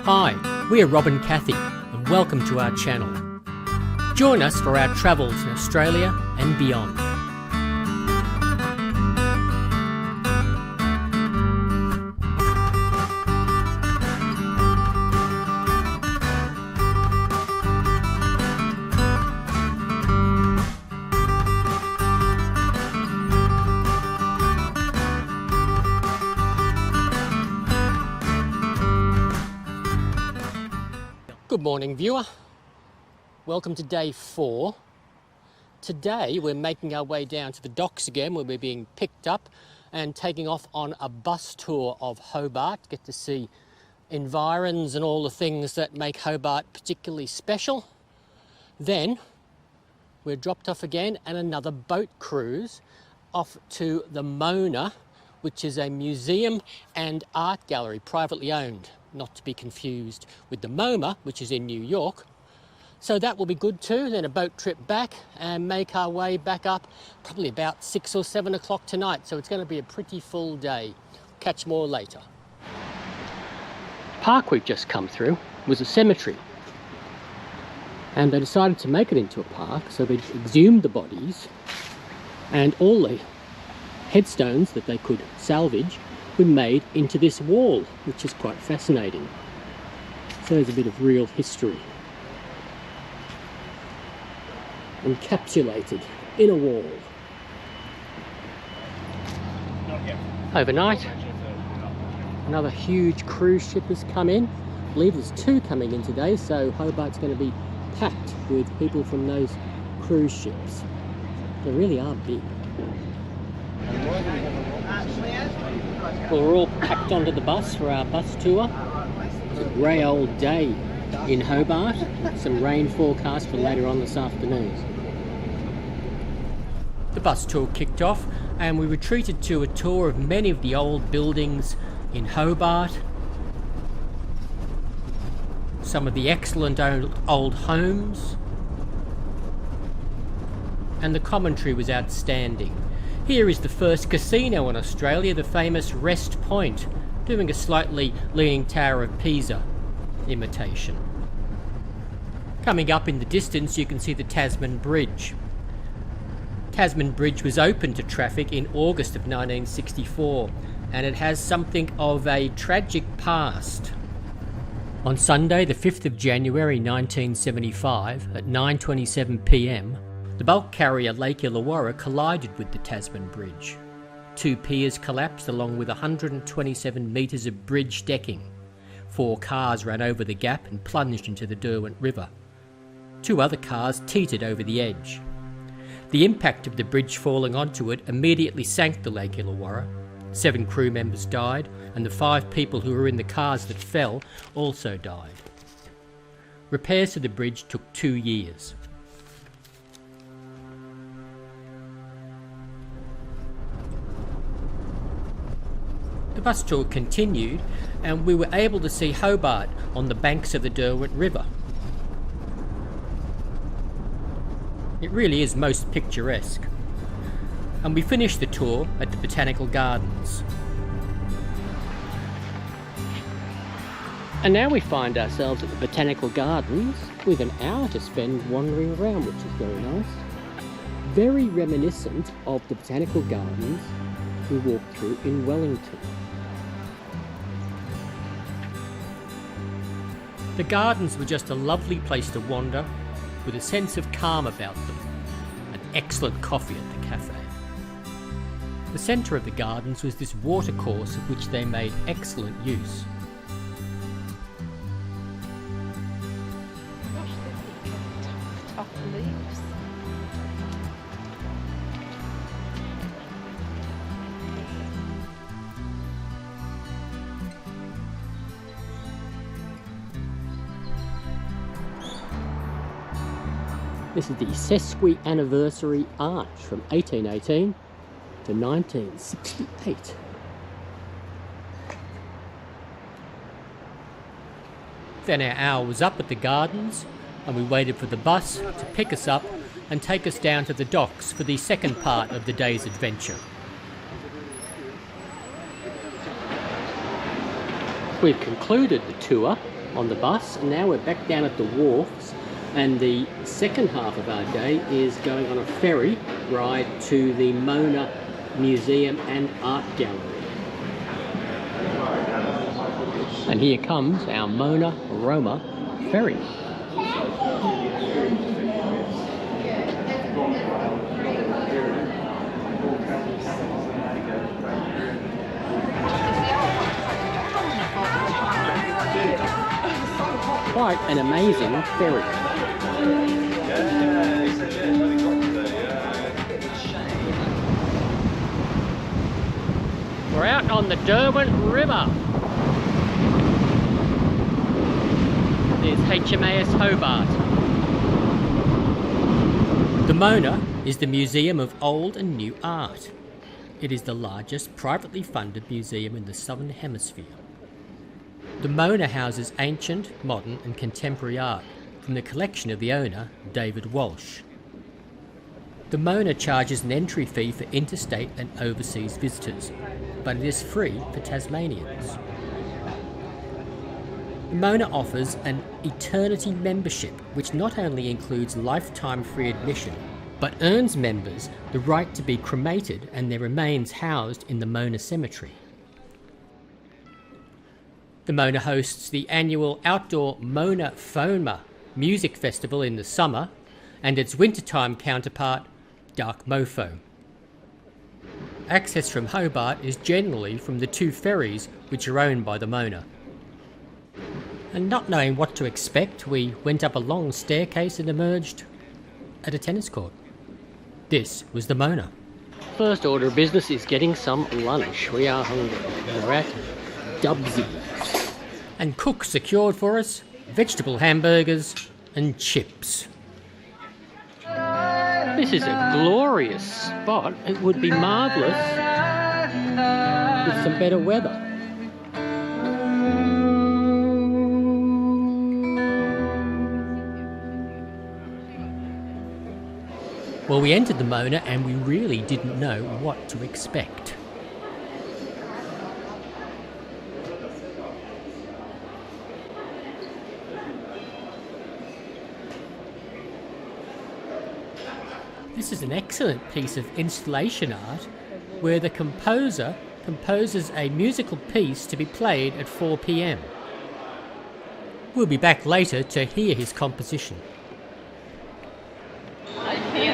Hi, we are Rob and Kathy, and welcome to our channel. Join us for our travels in Australia and beyond. Good morning, viewer. Welcome to day 4. Today we're making our way down to the docks again, where we're being picked up and taking off on a bus tour of Hobart. Get to see environs and all the things that make Hobart particularly special. Then we're dropped off again and another boat cruise off to the Mona, which is a museum and art gallery, privately owned, not to be confused with the MoMA, which is in New York. So that will be good too. Then a boat trip back and make our way back up probably about 6 or 7 o'clock tonight. So it's going to be a pretty full day. Catch more later. The park we've just come through was a cemetery. And they decided to make it into a park, so they exhumed the bodies, and all the headstones that they could salvage were made into this wall, which is quite fascinating. So there's a bit of real history encapsulated in a wall. Overnight, another huge cruise ship has come in. I believe there's 2 coming in today, so Hobart's going to be packed with people from those cruise ships. They really are big. Well, we're all packed onto the bus for our bus tour. It's a grey old day in Hobart. Some rain forecast for later on this afternoon. The bus tour kicked off and we were treated to a tour of many of the old buildings in Hobart. Some of the excellent old homes. And the commentary was outstanding. Here is the first casino in Australia, the famous Rest Point, doing a slightly Leaning Tower of Pisa imitation. Coming up in the distance you can see the Tasman Bridge. Tasman Bridge was opened to traffic in August of 1964, and it has something of a tragic past. On Sunday the 5th of January 1975 at 9:27 p.m, the bulk carrier Lake Illawarra collided with the Tasman Bridge. 2 piers collapsed along with 127 metres of bridge decking. 4 cars ran over the gap and plunged into the Derwent River. 2 other cars teetered over the edge. The impact of the bridge falling onto it immediately sank the Lake Illawarra. 7 crew members died, and the 5 people who were in the cars that fell also died. Repairs to the bridge took 2 years. The bus tour continued and we were able to see Hobart on the banks of the Derwent River. It really is most picturesque. And we finished the tour at the Botanical Gardens. And now we find ourselves at the Botanical Gardens with an hour to spend wandering around, which is very nice. Very reminiscent of the Botanical Gardens we walked through in Wellington. The gardens were just a lovely place to wander with a sense of calm about them, and excellent coffee at the cafe. The centre of the gardens was this watercourse of which they made excellent use. Off the leaves. This is the sesquianniversary arch from 1818 to 1968. Then our hour was up at the gardens and we waited for the bus to pick us up and take us down to the docks for the second part of the day's adventure. We've concluded the tour on the bus, and now we're back down at the wharfs, and the second half of our day is going on a ferry ride to the Mona Museum and Art Gallery. And here comes our Mona Roma ferry. Quite an amazing ferry. We're out on the Derwent River. There's HMAS Hobart. The Mona is the Museum of Old and New Art. It is the largest privately funded museum in the Southern Hemisphere. The Mona houses ancient, modern and contemporary art from the collection of the owner, David Walsh. The Mona charges an entry fee for interstate and overseas visitors, but it is free for Tasmanians. The Mona offers an eternity membership, which not only includes lifetime free admission, but earns members the right to be cremated and their remains housed in the Mona Cemetery. The Mona hosts the annual outdoor Mona Foma music festival in the summer and its wintertime counterpart, Dark Mofo. Access from Hobart is generally from the two ferries which are owned by the Mona. And not knowing what to expect, we went up a long staircase and emerged at a tennis court. This was the Mona. First order of business is getting some lunch. We are hungry. We're at Dubsy. And Cook secured for us vegetable hamburgers and chips. This is a glorious spot. It would be marvellous with some better weather. Well, we entered the Mona and we really didn't know what to expect. This is an excellent piece of installation art where the composer composes a musical piece to be played at 4 p.m. We'll be back later to hear his composition.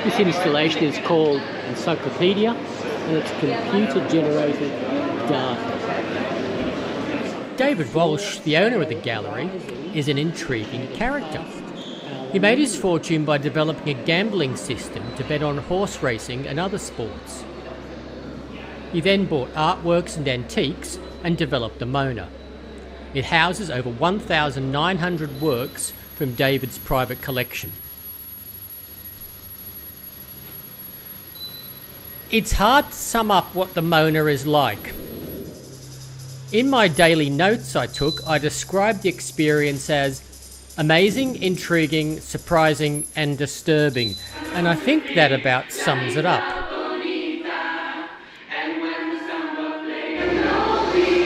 This installation is called Encyclopedia and it's computer-generated data. David Walsh, the owner of the gallery, is an intriguing character. He made his fortune by developing a gambling system to bet on horse racing and other sports. He then bought artworks and antiques and developed the Mona. It houses over 1,900 works from David's private collection. It's hard to sum up what the Mona is like. In my daily notes I took, I described the experience as amazing, intriguing, surprising and disturbing, and I think that about sums it up.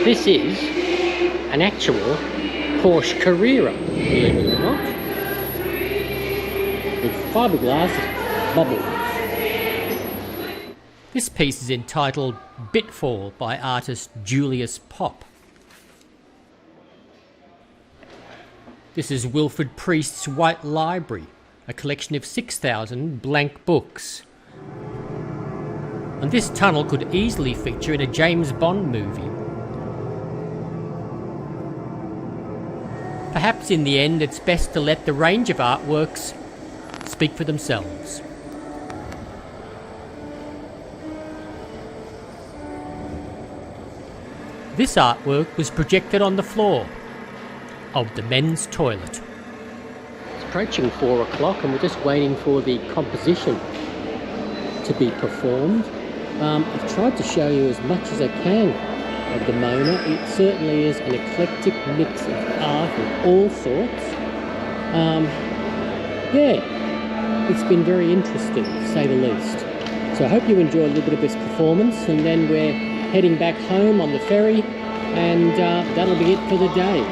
This is an actual Porsche Carrera, believe it or not, with fiberglass bubbles. This piece is entitled Bitfall by artist Julius Pop. This is Wilfred Priest's White Library, a collection of 6,000 blank books. And this tunnel could easily feature in a James Bond movie. Perhaps in the end it's best to let the range of artworks speak for themselves. This artwork was projected on the floor of the men's toilet. It's approaching 4 o'clock and we're just waiting for the composition to be performed. I've tried to show you as much as I can of the Mona. It certainly is an eclectic mix of art of all sorts. It's been very interesting, to say the least. So I hope you enjoy a little bit of this performance, and then we're heading back home on the ferry, and that'll be it for the day.